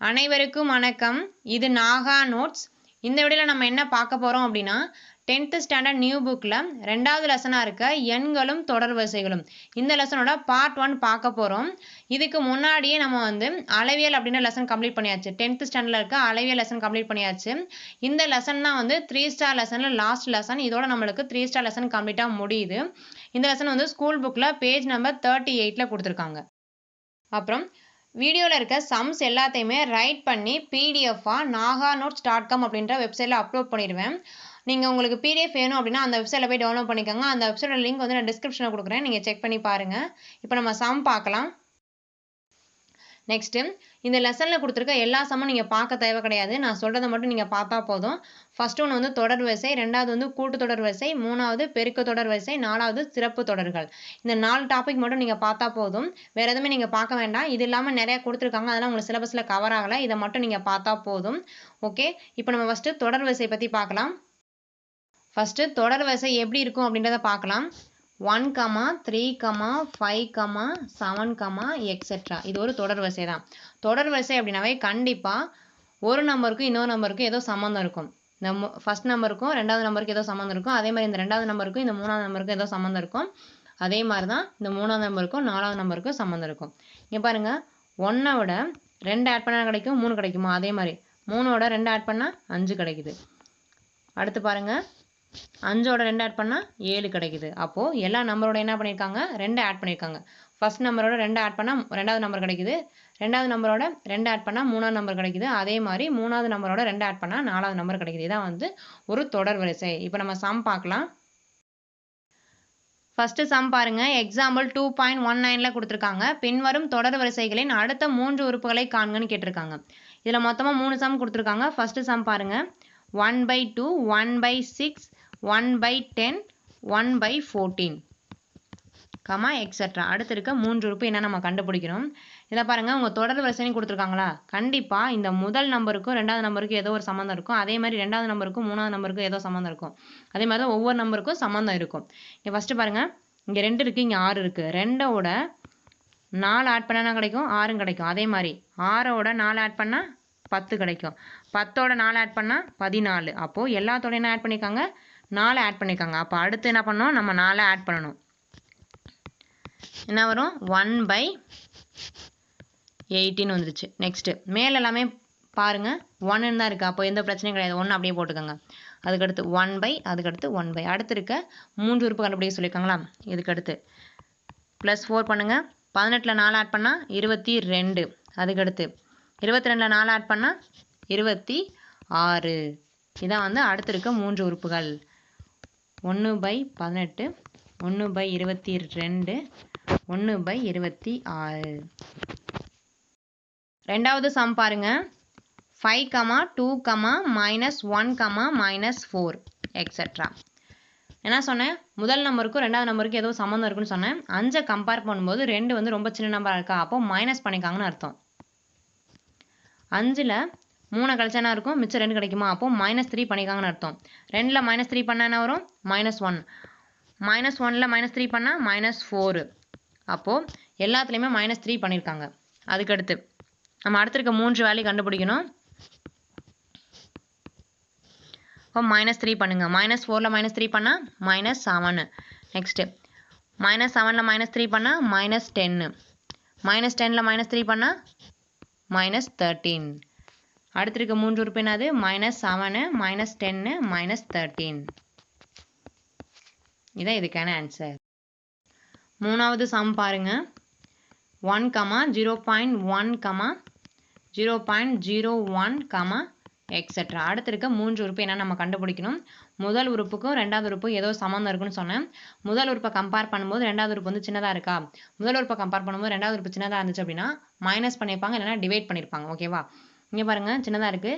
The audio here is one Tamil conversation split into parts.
அனைவருக்கும் வணக்கம். இது நாகா நோட்ஸ். இந்த வீடியோவில் நம்ம என்ன பார்க்க போகிறோம் அப்படின்னா 10th ஸ்டாண்டர்ட் நியூ புக்கில் 2வது லெசனாக இருக்க எண்களும் தொடர் வரிசைகளும் இந்த லெசனோட பார்ட் 1 பார்க்க போகிறோம். இதுக்கு முன்னாடியே நம்ம அளவியல் அப்படின்ற லெசன் கம்ப்ளீட் பண்ணியாச்சு. 10th ஸ்டாண்டர்டில் இருக்க அளவியல் லெசன் கம்ப்ளீட் பண்ணியாச்சு. இந்த லெசன் தான் 3 ஸ்டார் லெசனில் லாஸ்ட் லெசன். இதோட நம்மளுக்கு 3 ஸ்டார் லெசன் கம்ப்ளீட்டாக முடியுது. இந்த லெசன் ஸ்கூல் புக்கில் பேஜ் நம்பர் 38ல் கொடுத்துருக்காங்க. அப்புறம் வீடியோவில் இருக்க சம்ஸ் எல்லாத்தையுமே ரைட் பண்ணி பிடிஎஃபாக naganotes.com அப்படின்ற வெப்சைட்டில் அப்லோட் பண்ணிடுவேன். நீங்கள் உங்களுக்கு பிடிஎஃப் வேணும் அப்படின்னா அந்த வெப்சைட்டில் போய் டவுன்லோட் பண்ணிக்கோங்க. அந்த வெப்சைட்டோட லிங்க் நான் டிஸ்கிரிப்ஷனில் கொடுக்குறேன். நீங்கள் செக் பண்ணி பாருங்கள். இப்போ நம்ம சம் பார்க்கலாம். நெக்ஸ்ட்டு இந்த லெசனில் கொடுத்துருக்க எல்லா சம்மும் நீங்கள் பார்க்க தேவை கிடையாது. நான் சொல்கிறத மட்டும் நீங்கள் பார்த்தா போதும். ஃபர்ஸ்ட் ஒன்று தொடர் வரிசை, ரெண்டாவது கூட்டு தொடர் வரிசை, மூணாவது பெருக்க தொடர் வரிசை, நாலாவது சிறப்பு தொடர்கள். இந்த 4 டாபிக் மட்டும் நீங்கள் பார்த்தா போதும். வேறு எதுவுமே நீங்கள் பார்க்க வேண்டாம். இது இல்லாமல் நிறையா கொடுத்துருக்காங்க, அதெல்லாம் உங்களுக்கு சிலபஸில் கவர் ஆகலை. இதை மட்டும் நீங்கள் பார்த்தா போதும். ஓகே, இப்போ நம்ம ஃபஸ்ட்டு தொடர் வரிசை பற்றி பார்க்கலாம். ஃபஸ்ட்டு தொடர் வரிசை எப்படி இருக்கும் அப்படின்றத பார்க்கலாம். 1, 3, 5, 7, எக்ஸெட்ரா. இது ஒரு தொடர் வரிசை தான். தொடர் வரிசை அப்படின்னாவே கண்டிப்பாக ஒரு நம்பருக்கும் இன்னொரு நம்பருக்கும் ஏதோ சம்மந்தம் இருக்கும். இந்த ஃபர்ஸ்ட் நம்பருக்கும் ரெண்டாவது நம்பருக்கு ஏதோ சம்மந்தம் இருக்கும். அதே மாதிரி இந்த ரெண்டாவது நம்பருக்கும் இந்த மூணாவது நம்பருக்கும் ஏதோ சம்மந்தம் இருக்கும். அதே மாதிரி தான் இந்த மூணாவது நம்பருக்கும் நாலாவது நம்பருக்கும் சம்மந்தம் இருக்கும். இங்கே பாருங்கள், 1ஓட 2 ஆட் பண்ணால் கிடைக்கும், 3 கிடைக்குமா? அதே மாதிரி 3ஓட 2 ஆட் பண்ணால் 5 கிடைக்குது. அடுத்து பாருங்கள், 5ஓட 2 ஆட் பண்ணால் 7 கிடைக்குது. அப்போது எல்லா நம்பரோட என்ன பண்ணியிருக்காங்க? 2 ஆட் பண்ணியிருக்காங்க. ஃபர்ஸ்ட் நம்பரோட 2 ஆட் பண்ணால் ரெண்டாவது நம்பர் கிடைக்குது. ரெண்டாவது நம்பரோட 2 ஆட் பண்ணால் மூணாவது நம்பர் கிடைக்குது. அதே மாதிரி மூணாவது நம்பரோட 2 ஆட் பண்ணால் நாலாவது நம்பர் கிடைக்குது. இதான் ஒரு தொடர் வரிசை. இப்போ நம்ம சம் பார்க்கலாம். ஃபர்ஸ்ட் சம் பாருங்க. எக்ஸாம்பிள் 2.19ல் கொடுத்துருக்காங்க. பின்வரும் தொடர் வரிசைகளின் அடுத்த 3 உறுப்புகளை காண்கன்னு கேட்டிருக்காங்க. இதில் மொத்தமாக 3 சம் கொடுத்துருக்காங்க. ஃபர்ஸ்ட் சம் பாருங்க. 1/2, 1/6, 1/10, 1/14, எக்ஸெட்ரா. அடுத்து இருக்க 3 உறுப்பு என்ன நம்ம கண்டுபிடிக்கணும். இதை பாருங்கள், உங்கள் தொடர் வரிசைன்னு கொடுத்துருக்காங்களா? கண்டிப்பாக இந்த முதல் நம்பருக்கும் ரெண்டாவது நம்பருக்கும் ஏதோ ஒரு சம்மந்தம் இருக்கும். அதே மாதிரி ரெண்டாவது நம்பருக்கும் மூணாவது நம்பருக்கும் ஏதோ சம்மந்தம் இருக்கும். அதே மாதிரி தான் ஒவ்வொரு நம்பருக்கும் சம்மந்தம் இருக்கும். இங்கே ஃபஸ்ட்டு பாருங்கள், இங்கே 2 இருக்குது, இங்கே 6 இருக்குது. 2ஓட 4 ஆட் பண்ணால் கிடைக்கும், 6 கிடைக்கும். அதே மாதிரி 6ஓட 4 ஆட் பண்ணால் 10 கிடைக்கும். 10ஓட 4 ஆட் பண்ணால் 14. அப்போது எல்லாத்தோட என்ன ஆட் பண்ணியிருக்காங்க? 4 ஆட் பண்ணியிருக்காங்க. அப்போ அடுத்து என்ன பண்ணணும்? நம்ம 4 ஆட் பண்ணணும். என்ன வரும்? 1/18 வந்துருச்சு. நெக்ஸ்ட்டு மேலே எல்லாமே பாருங்கள் 1 தான் இருக்குது. அப்போ எந்த பிரச்சனையும் கிடையாது. 1 அப்படியே போட்டுக்கோங்க. அதுக்கடுத்து 1/, அதுக்கடுத்து 1/. அடுத்து இருக்க 3 உறுப்பு கண்டுபிடிக்க சொல்லியிருக்காங்களா? இதுக்கடுத்து +4 பண்ணுங்கள். 18ல் 4 ஆட் பண்ணால் 22. அதுக்கடுத்து 22ல் 4 ஆட் பண்ணால் 26. இதான் அடுத்து இருக்க 3 உறுப்புகள். 1/18, 1/22, 1/26. ரெண்டாவது சம் பாருங்க. 5, 2, -1, -4, எக்ஸெட்ரா. என்ன சொன்னேன்? முதல் நம்பருக்கும் ரெண்டாவது நம்பருக்கும் ஏதோ சம்மந்தம் இருக்குன்னு சொன்னேன். 5 கம்பேர் பண்ணும்போது 2 ரொம்ப சின்ன நம்பராக இருக்கா? அப்போ மைனஸ் பண்ணிக்காங்கன்னு அர்த்தம். 5ல் 3 கழிச்சா என்ன இருக்கும்? மிச்சம் 2 கிடைக்குமா? அப்போ -3 பண்ணிக்காங்கன்னு அர்த்தம். 2ல் -3 பண்ணால் என்ன வரும்? -1. -1ல் -3 பண்ணால் -4. அப்போது எல்லாத்துலேயுமே -3 பண்ணியிருக்காங்க. அதுக்கடுத்து நம்ம அடுத்திருக்க 3 வேல்யூ கண்டுபிடிக்கணும். இப்போ -3 பண்ணுங்கள். -4ல் -3 பண்ணால் -7. நெக்ஸ்ட்டு -7ல் -3 பண்ணால் -10. -10ல் -3 பண்ணால் -13. அடுத்திருக்க 3 உறுப்பு என்னது? -7, -10, -13. இதான் இதுக்கான ஆன்சர். மூணாவது சம் பாருங்க. 1, 0.1, 0.01, எக்ஸெட்ரா. அடுத்து இருக்க 3 உறுப்பு என்ன நம்ம கண்டுபிடிக்கணும். முதல் உறுப்புக்கும் ரெண்டாவது உறுப்புக்கும் ஏதோ சம்மந்தம் இருக்குன்னு சொன்னேன். முதல் உறுப்பை கம்பேர் பண்ணும்போது ரெண்டாவது உறுப்பு சின்னதாக இருக்கா? முதல் உறுப்பை கம்பேர் பண்ணும்போது ரெண்டாவது உறுப்பு சின்னதாக இருந்துச்சு அப்படின்னா மைனஸ் பண்ணியிருப்பாங்க, இல்லைனா டிவைட் பண்ணியிருப்பாங்க. ஓகேவா? இங்கே பாருங்கள், சின்னதாக இருக்குது.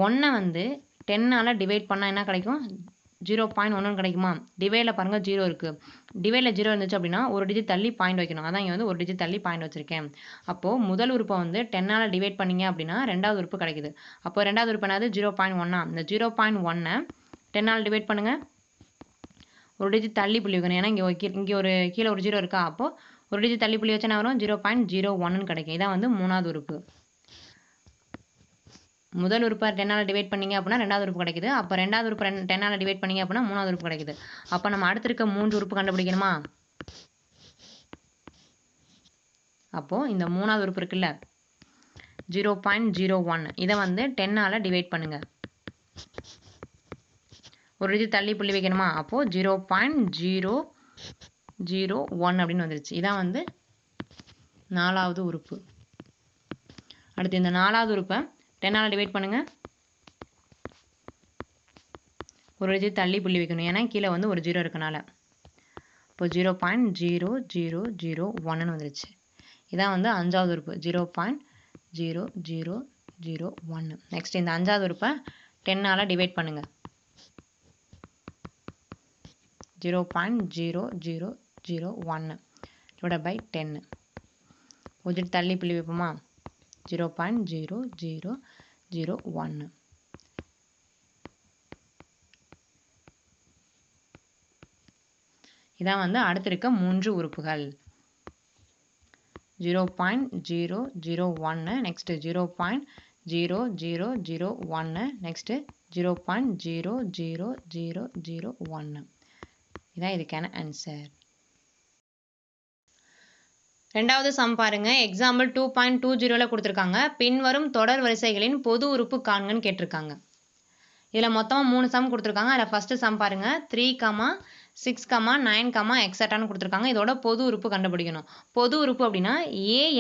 1 10ஆல் டிவைட் பண்ணால் என்ன கிடைக்கும்? 0.1 கிடைக்குமா? டிவைடில் பாருங்கள் 0 இருக்குது. டிவைடில் 0 இருந்துச்சு அப்படின்னா ஒரு டிஜிட் தள்ளி பாயிண்ட் வைக்கணும். அதான் இங்கே ஒரு டிஜிட் தள்ளி பாயிண்ட் வச்சுருக்கேன். அப்போது முதல் உறுப்பை 10ஆல் டிவைட் பண்ணிங்க அப்படின்னா ரெண்டாவது உறுப்பு கிடைக்குது. அப்போ ரெண்டாவது உறுப்பு என்னது? 0.1. இந்த 0.1 10ஆல் டிவைட் பண்ணுங்கள். ஒரு டிஜிட் தள்ளி புள்ளி வைக்கணும். ஏன்னா இங்கே ஒரு கீழே ஒரு 0 இருக்கா? அப்போது ஒரு டிஜிட் தள்ளி புள்ளி வச்சா என்ன வரும்? 0.01 கிடைக்கும். இதான் மூணாவது உறுப்பு. முதல் உறுப்பை 10ஆல் டிவைட் பண்ணீங்க அப்படின்னா ரெண்டாவது உறுப்பு கிடைக்குது. அப்போ ரெண்டாவது உறுப்பு 10ஆல் டிவைட் பண்ணீங்க அப்படின்னா மூணாவது உறுப்பு கிடைக்குது. அப்போ நம்ம அடுத்து இருக்க 3 உறுப்பு கண்டுபிடிக்கணுமா? அப்போது இந்த மூணாவது உறுப்பு இருக்குல்ல 0.01 இதை வந்து 10ஆல் டிவைட் பண்ணுங்க. ஒரு டிஜிட் தள்ளி புள்ளி வைக்கணுமா? அப்போது 0.001 அப்படின்னு வந்துருச்சு. இதான் வந்து நாலாவது உறுப்பு. அடுத்து இந்த நாலாவது உறுப்பை 10ஆல் டிவைட் பண்ணுங்க. ஒரு டிஜிட் தள்ளி புள்ளி வைக்கணும், ஏன்னா கீழே வந்து ஒரு 0 இருக்கனால. இப்போ 0.0001 வந்துருச்சு. இதான் வந்து அஞ்சாவது உறுப்பு 0.0001. நெக்ஸ்ட் இந்த அஞ்சாவது உறுப்பை 10ஆல் டிவைட் பண்ணுங்க. 0.0001 டிவைட் பை 10. ஒரு டிஜிட் தள்ளி புள்ளி வைப்போமா? 0.0001. இதான் வந்து அடுத்து இருக்க 3 உறுப்புகள். 0.001 நெக்ஸ்ட் 0.0001 நெக்ஸ்ட் 0.00001. இதான் இதுக்கான ஆன்சர். ரெண்டாவது சம் பாருங்க. எக்ஸாம்பிள் 2.20ல கொடுத்துருக்காங்க. பின்வரும் தொடர் வரிசைகளின் பொது உறுப்பு காண்கன்னு கேட்டிருக்காங்க. இதில் மொத்தமாக 3 சம் கொடுத்துருக்காங்க. அதில் ஃபஸ்ட்டு சம் பாருங்க 3, 6, 9, எக்ஸட்ரான்னு கொடுத்துருக்காங்க. இதோட பொது உறுப்பு கண்டுபிடிக்கணும். பொது உறுப்பு அப்படின்னா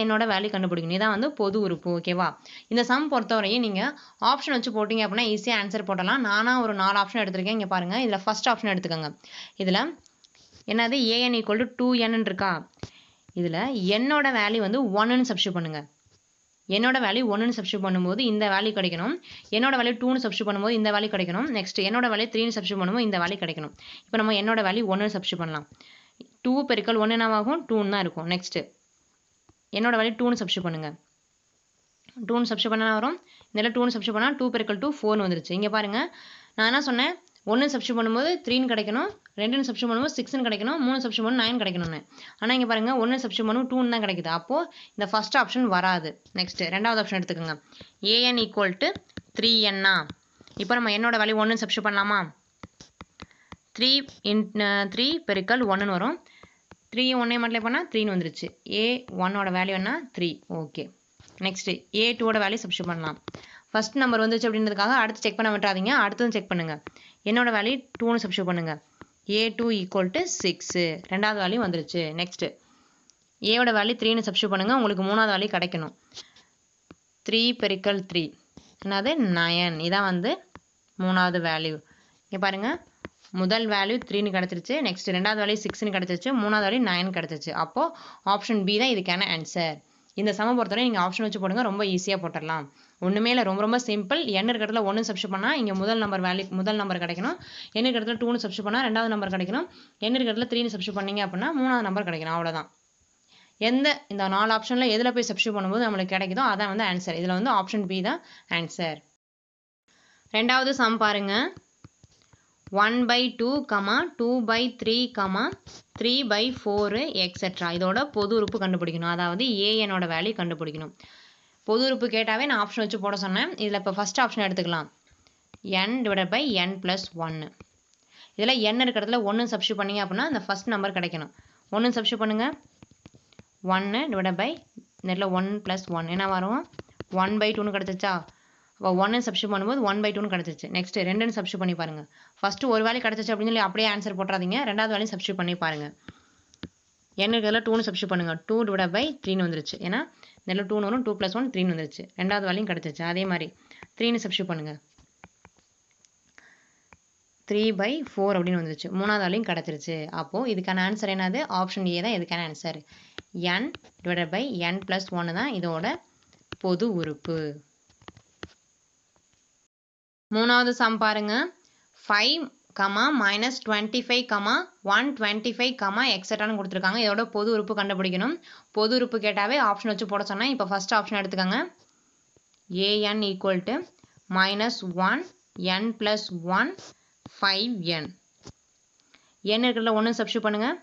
என்னோட வேல்யூ கண்டுபிடிக்கணும். இதான் வந்து பொது உறுப்பு. ஓகேவா? இந்த சம் பொறுத்தவரையும் நீங்கள் ஆப்ஷன் வச்சு போட்டிங்க அப்படின்னா ஈஸியாக ஆன்சர் போடலாம். நானாக ஒரு 4 ஆப்ஷன் எடுத்திருக்கேன். இங்கே பாருங்கள். இதில் ஃபஸ்ட் ஆப்ஷன் எடுத்துக்கோங்க. இதில் என்னது an = 2n இருக்கா? இதில் என்னோட வேல்யூ வந்து 1ன்னு சப்ஸ்டியூட் பண்ணுங்கள். என்னோட வேல்யூ 1ன்னு சப்ஸ்டியூட் பண்ணும்போது இந்த வேல்யூ கிடைக்கணும். என்னோட வேல்யூ 2ன்னு சப்ஸ்டியூட் பண்ணும்போது இந்த வேல்யூ கிடைக்கணும். நெக்ஸ்ட் என்னோட வேல்யூ 3ன்னு சப்ஸ்டியூட் பண்ணும்போது இந்த வேல்யூ கிடைக்கணும். இப்போ நம்ம என்னோட வேல்யூ 1ன்னு சப்ஸ்டியூட் பண்ணலாம். 2 பெருக்கல் 1 என்னவாகும்? 2ன்னு தான் இருக்கும். நெக்ஸ்ட் என்னோட வேல்யூ 2ன்னு சப்ஸ்டியூட் பண்ணுங்க. 2ன்னு சப்ஸ்டியூட் பண்ணா வரும். இதில் 2ன்னு சப்ஸ்டியூட் பண்ணால் 2 பெருக்கல் 2 4ன்னு வந்துருச்சு. இங்கே பாருங்கள், நான் என்ன சொன்னேன்? 1 சப்ஸ்டியூட் பண்ணும்போது 3ன்னு கிடைக்கணும், 2ன்னு சப்ஸ்டியூட் பண்ணும்போது 6ன்னு கிடைக்கணும், 3 சப்ஸ்டியூட் பண்ணும்போது 9 கிடைக்கணும்னு. ஆனால் இங்கே பாருங்கள் 1 சப்ஸ்டியூட் பண்ணும்போது 2ன்னு தான் கிடைக்குது. அப்போது இந்த ஃபஸ்ட் ஆப்ஷன் வராது. நெக்ஸ்ட் ரெண்டாவது ஆப்ஷன் எடுத்துக்கோங்க. an = 3n. இப்போ நம்ம என்னோட வேல்யூ 1ன்னு சப்ஸ்டியூட் பண்ணலாமா? 3 பெருக்கல் 1ன்னு வரும். 3 1 மட்டும் பண்ணால் 3ன்னு வந்துருச்சு. a1ஓட வேல்யூ என்ன? 3. ஓகே. நெக்ஸ்ட் a2ஓட வேல்யூ சப்ஸ்டியூட் பண்ணலாம். ஃபஸ்ட் நம்பர் வந்துச்சு அப்படின்றதுக்காக அடுத்து செக் பண்ண விட்டுறாதீங்க. அடுத்ததும் செக் பண்ணுங்கள். என்னோட வேல்யூ 2ன்னு சப்ஸ்டியூட் பண்ணுங்கள். a2 = 6. ரெண்டாவது வேல்யூ வந்துருச்சு. நெக்ஸ்ட் ஏவோட வேல்யூ 3ன்னு சப்ஸ்டியூட் பண்ணுங்கள். உங்களுக்கு மூணாவது வேல்யூ கிடைக்கணும். 3 பெருக்கல் 3 என்னது? 9. இதான் வந்து மூணாவது வேல்யூ. இங்கே பாருங்கள், முதல் வேல்யூ 3ன்னு கிடச்சிருச்சு. நெக்ஸ்ட் ரெண்டாவது வேல்யூ 6ன்னு கிடச்சிருச்சு. மூணாவது வேல்யூ 9 கிடச்சிருச்சு. அப்போது ஆப்ஷன் பி தான் இதுக்கான ஆன்சர். இந்த சம பொறுத்தவரை நீங்கள் ஆப்ஷன் வச்சு போடுங்க. ரொம்ப ஈஸியாக போட்டுடலாம். ஒன்றுமே இல்லை, ரொம்ப ரொம்ப சிம்பிள். n இருக்கிற இடத்துல 1 சப்ஸ்டியூட் பண்ணால் இங்கே முதல் நம்பர் கிடைக்கணும். n இருக்கிற இடத்துல 2ன்னு சப்ஸ்டியூட் பண்ணால் ரெண்டாவது நம்பர் கிடைக்கணும். n இருக்கிற இடத்துல 3ன்னு சப்ஸ்டியூட் பண்ணீங்க அப்படின்னா மூணாவது நம்பர் கிடைக்கணும். அவ்வளோதான். இந்த 4 ஆப்ஷனில் எதில் போய் சப்ஸ்டியூட் பண்ணும்போது நம்மளுக்கு கிடைக்குதோ அதான் வந்து ஆன்சர். இதில் வந்து ஆப்ஷன் பி தான் ஆன்சர். ரெண்டாவது சம் பாருங்க. 1/2, 2/3, 3/4 எக்ஸெட்ரா. இதோட பொது உறுப்பு கண்டுபிடிக்கணும். அதாவது ஏஎனோட வேல்யூ கண்டுபிடிக்கணும். பொது உறுப்பு கேட்டாவே நான் ஆப்ஷன் வச்சு போட சொன்னேன். இதில் இப்போ ஃபஸ்ட் ஆப்ஷன் எடுத்துக்கலாம். n / n + 1. இதில் n இருக்கிறதுல 1 சப்ஸ்டியூட் பண்ணிங்க அப்படின்னா அந்த ஃபஸ்ட் நம்பர் கிடைக்கணும். 1 சப்ஸ்டியூட் பண்ணுங்கள். 1 இதில் 1 + 1 என்ன வரும்? 1/2ன்னு கிடச்சிச்சா? அப்போ 1 சப்ஸ்டியூட் பண்ணும்போது 1/2ன்னு கிடச்சிச்சு. நெக்ஸ்ட் 2ன்னு சப்ஸ்டியூட் பண்ணி பாருங்கள். ஃபஸ்ட்டு ஒரு வேல்யூ கிடச்சிச்சு அப்படின்னு சொல்லி அப்படியே ஆன்சர் போட்டுறாதீங்க. ரெண்டாவது வேல்யூ சப்ஸ்டியூட் பண்ணி பாருங்கள். n இருக்கிறதுல 2ன்னு சப்ஸ்டியூட் பண்ணுங்கள். 2/3ன்னு வந்துருச்சு. ஏன்னா இதில் 2ன்னு வரும். 2 + 1 3ன்னு வந்துருச்சு. ரெண்டாவது வேல்யூ கிடச்சிச்சு. அதே மாதிரி 3ன்னு சப்ஸ்டியூட் பண்ணுங்கள். 3/4 அப்படின்னு வந்துருச்சு. மூணாவது வேல்யூ கிடச்சிருச்சு. அப்போது இதுக்கான ஆன்சர் என்னது? ஆப்ஷன் ஏ தான் இதுக்கான ஆன்சர். n / n + 1 தான் இதோட பொது உறுப்பு. மூணாவது சம் பாருங்க. 5, -25, 125, எக்ஸெட்ரான்னு கொடுத்துருக்காங்க. இதோட பொது உறுப்பு கண்டுபிடிக்கணும். பொது உறுப்பு கேட்டாவே ஆப்ஷன் வச்சு போட சொன்னேன். இப்போ ஃபஸ்ட் ஆப்ஷன் எடுத்துக்கோங்க. an = -1, n + 1, 5n. n இருக்கிறதுல 1 சப்ஸ்டியூட் பண்ணுங்கள்.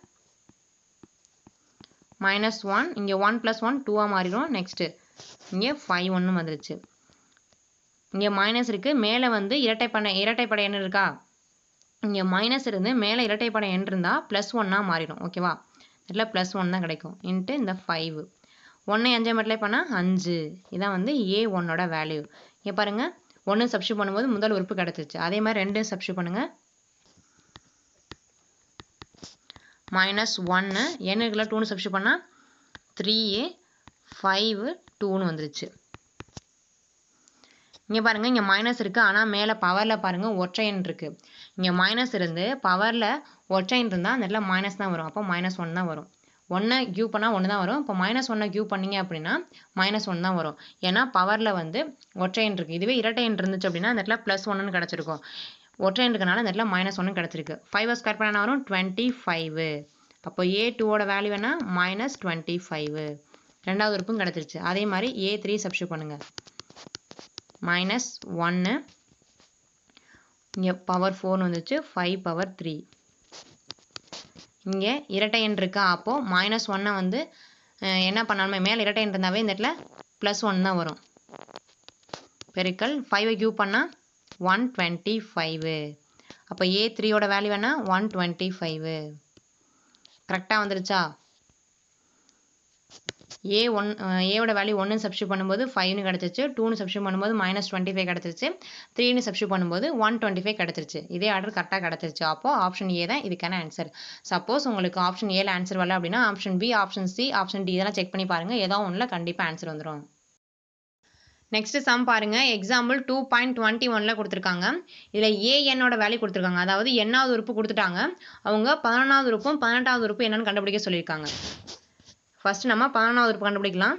-1 இங்கே 1 + 1 2 மாறிடும். நெக்ஸ்ட்டு இங்கே 5 வந்துருச்சு. இங்கே மைனஸ் இருக்குது, மேலே வந்து இரட்டைப்படை எண் இருக்கா, இங்கே மைனஸ் இருந்து மேலே இரட்டைப்படை எண் இருந்தால் +1 மாறிடும். ஓகேவா, இதில் +1 தான் கிடைக்கும். இன்ட்டு இந்த 5 1 5 மல்டிப்ளை பண்ணால் 5. இதான் வந்து A1ஓட வேல்யூ. இங்கே பாருங்கள் 1 சப்ஸ்டியூட் பண்ணும்போது முதல் உறுப்பு கிடச்சிருச்சு. அதே மாதிரி 2 சப்ஸ்டியூட் பண்ணுங்கள். -1 n இருக்குல்ல 2 சப்ஸ்டியூட் பண்ணால் 3A 5 2ன்னு வந்துருச்சு. இங்கே பாருங்கள் இங்கே மைனஸ் இருக்குது, ஆனால் மேலே பவரில் பாருங்கள் ஒற்றை எண் இருக்குது. இங்கே மைனஸ் இருந்து பவரில் ஒற்றை எண் இருந்தால் அந்த இடத்துல மைனஸ் தான் வரும். அப்போ -1 தான் வரும். 1 கியூப் பண்ணால் 1 தான் வரும். இப்போ -1 கியூப் பண்ணீங்க அப்படின்னா -1 தான் வரும். ஏன்னா பவரில் வந்து ஒற்றை எண் இருக்குது. இதுவே இரட்டை எண் இருந்துச்சு அப்படின்னா அந்த இடத்துல +1ன்னு கிடச்சிருக்கும். ஒற்றை எண் இருக்கனால அந்த இடத்துல -1 கிடச்சிருக்கு. 5 ஸ்கொயர் பண்ண என்ன வரும் 25. அப்போ A2ஓட வேல்யூ என்ன -25. ரெண்டாவது உறுப்பும் கிடச்சிருச்சு. அதே மாதிரி A3 சப்ஸ்டியூட் பண்ணுங்கள். -1 இங்கே பவர் 4 வந்துச்சு, 5 பவர் 3. இங்கே இரட்டை எண் இருக்கா, அப்போது -1 வந்து என்ன பண்ணாலுமே மேலே இரட்டை எண் இருந்தாவே இந்த இடத்துல +1 தான் வரும். பெருக்கல் 5 கியூப் பண்ணால் 125. அப்போ A3ஓட வேல்யூ என்ன 125. கரெக்டாக வந்துருச்சா? ஏவோட வேல்யூ 1 சப்ஸ்டியூட் பண்ணும்போது 5ன்னு கிடச்சிருச்சு, 2ன்னு சப்ஸ்டியூட் பண்ணும்போது -25 கிடச்சிருச்சு, 3ன்னு சப்ஸ்டியூட் பண்ணும்போது 125 கிடச்சிருச்சு. இதே ஆர்டர் கரெக்டாக கிடச்சிருச்சு. அப்போ ஆப்ஷன் ஏ தான் இதுக்கான ஆன்சர். சப்போஸ் உங்களுக்கு ஆப்ஷன் ஏல ஆன்சர் வரல அப்படின்னா option B, option C, option D இதெல்லாம் செக் பண்ணி பாருங்கள். ஏதோ ஒன்றில் கண்டிப்பாக ஆன்சர் வந்துடும். நெக்ஸ்ட் சம் பாருங்க. எக்ஸாம்பிள் 2.21ல கொடுத்துருக்காங்க. இதில் ஏஎன்னோட வேல்யூ கொடுத்துருக்காங்க. அதாவது எண்ணாவது உறுப்பு கொடுத்துட்டாங்க. அவங்க 11வது உறுப்பும் 18வது உறுப்பு என்னன்னு கண்டுபிடிக்க சொல்லியிருக்காங்க. ஃபர்ஸ்ட் நம்ம 11வது உறுப்பு கண்டுபிடிக்கலாம்.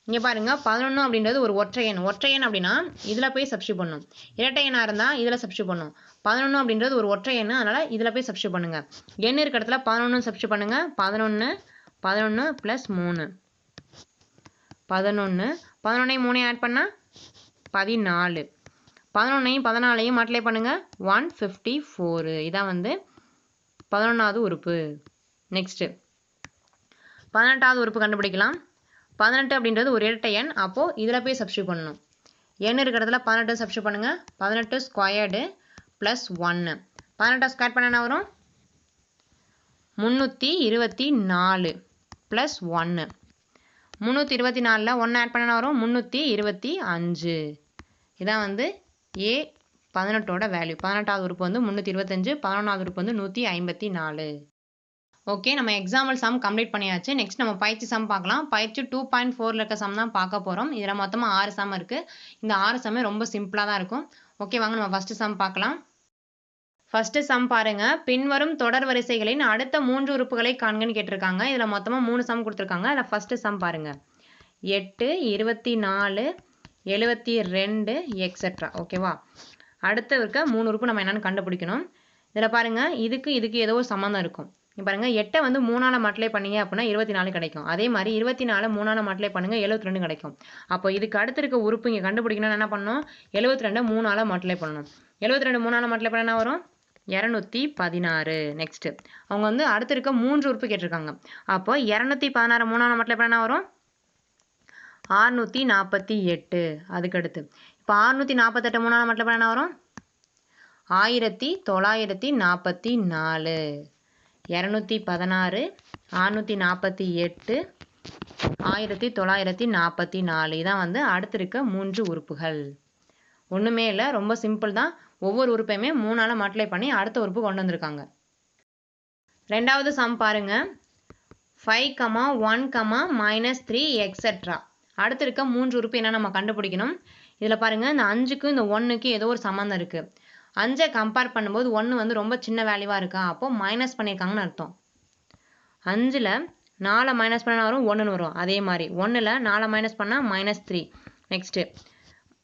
இங்கே பாருங்க 11 அப்படின்றது ஒரு ஒற்றை எண். ஒற்றை எண் அப்படின்னா இதில் போய் சப்ஸ்டியூட் பண்ணும். இரட்டை எண்ணாக இருந்தால் இதில் சப்ஸ்டியூட் பண்ணும். 11 அப்படின்றது ஒரு ஒற்றை எண், அதனால் இதில் போய் சப்ஸ்டியூட் பண்ணுங்க. எண் இருக்க இடத்துல 11 சப்ஸ்டியூட் பண்ணுங்க. 11 + 3 11 11ஐயும் 3ஐயும் ஆட் பண்ணால் 14. 11ஐயும் 14ஐயும் மல்டிப்ளை பண்ணுங்க 154. இதான் வந்து 11வது உறுப்பு. நெக்ஸ்ட்டு 18வது உறுப்பு கண்டுபிடிக்கலாம். 18 அப்படின்றது ஒரு இரட்டை எண். அப்போது இதில் போய் சப்ஸ்டியூட் பண்ணணும். எண் இருக்கிற இடத்துல 18 சப்ஸ்டியூட் பண்ணுங்கள். 18 ஸ்கொயர்டு + 1. 18 ஸ்கொயர் பண்ண என்ன வரும் 324 + 1. 324ல் 1 ஆட் பண்ண வரும் 325. இதான் வந்து A18ஓட வேல்யூ. 18வது உறுப்பு வந்து 325, 11வது உறுப்பு வந்து 154. ஓகே, நம்ம எக்ஸாம்பிள் சம் கம்ப்ளீட் பண்ணியாச்சு. நெக்ஸ்ட் நம்ம பயிற்சி சம் பார்க்கலாம். பயிற்சி 2.4ல் இருக்க சம் தான் பார்க்க போகிறோம். இதில் மொத்தமாக 6 சம் இருக்குது. இந்த 6 சம்மே ரொம்ப சிம்பிளாக தான் இருக்கும். ஓகே, வாங்க நம்ம ஃபஸ்ட்டு சம் பார்க்கலாம். ஃபர்ஸ்ட் சம் பாருங்க. பின்வரும் தொடர் வரிசைகளின் அடுத்த 3 உறுப்புகளை காண்கன்னு கேட்டிருக்காங்க. இதில் மொத்தமாக 3 சம் கொடுத்துருக்காங்க. அதில் ஃபர்ஸ்ட் சம் பாருங்க. 8 24 72 எக்ஸெட்ரா. ஓகேவா, அடுத்து இருக்க 3 உறுப்பு நம்ம என்னன்னு கண்டுபிடிக்கணும். இதில் பாருங்க இதுக்கு ஏதோ ஒரு சம்மந்தம் இருக்கும். இங்கே பாருங்க 8 வந்து 3ஆல் மல்டிப்ளை பண்ணீங்க அப்படின்னா 24 கிடைக்கும். அதே மாதிரி 24 3ஆல் மல்டிப்ளை பண்ணுங்க 72 கிடைக்கும். அப்போ இதுக்கு அடுத்து இருக்க உறுப்பு இங்கே கண்டுபிடிக்கணும்னு என்ன பண்ணணும் 72 3ஆல் மல்டிப்ளை பண்ணணும். 72 3ஆல் மல்டிப்ளை பண்ண என்ன வரும் 216. நெக்ஸ்ட் அவங்க வந்து அடுத்து இருக்க 3 உறுப்பு கேட்டிருக்காங்க. அப்போ 216 3ஆல் மல்டிப்ளை பண்ண என்ன வரும் 648. அதுக்கடுத்து இப்போ 648 3ஆல் மல்டிப்ளை பண்ண என்ன வரும் 1944. 216 648 1944. இதான் வந்து அடுத்து இருக்க 3 உறுப்புகள். ஒன்றுமே இல்லை, ரொம்ப சிம்பிள் தான். ஒவ்வொரு உறுப்பையுமே 3ஆல் மல்டிப்ளை பண்ணி அடுத்த உறுப்பு கொண்டு வந்திருக்காங்க. ரெண்டாவது சம் பாருங்க. 5, 1, -3 எக்ஸெட்ரா. அடுத்து இருக்க 3 உறுப்பு என்ன நம்ம கண்டுபிடிக்கணும். இதில் பாருங்க இந்த 5க்கும் இந்த 1க்கு ஏதோ ஒரு சம்மந்தம் இருக்குது. 5ஐ கம்பேர் பண்ணும்போது 1 வந்து ரொம்ப சின்ன வேல்யூவாக இருக்கா, அப்போது மைனஸ் பண்ணியிருக்காங்கன்னு அர்த்தம். 5ல் 4 மைனஸ் பண்ணால் வரும் 1ன்னு வரும். அதே மாதிரி 1ல் 4 மைனஸ் பண்ணால் -3. நெக்ஸ்ட்டு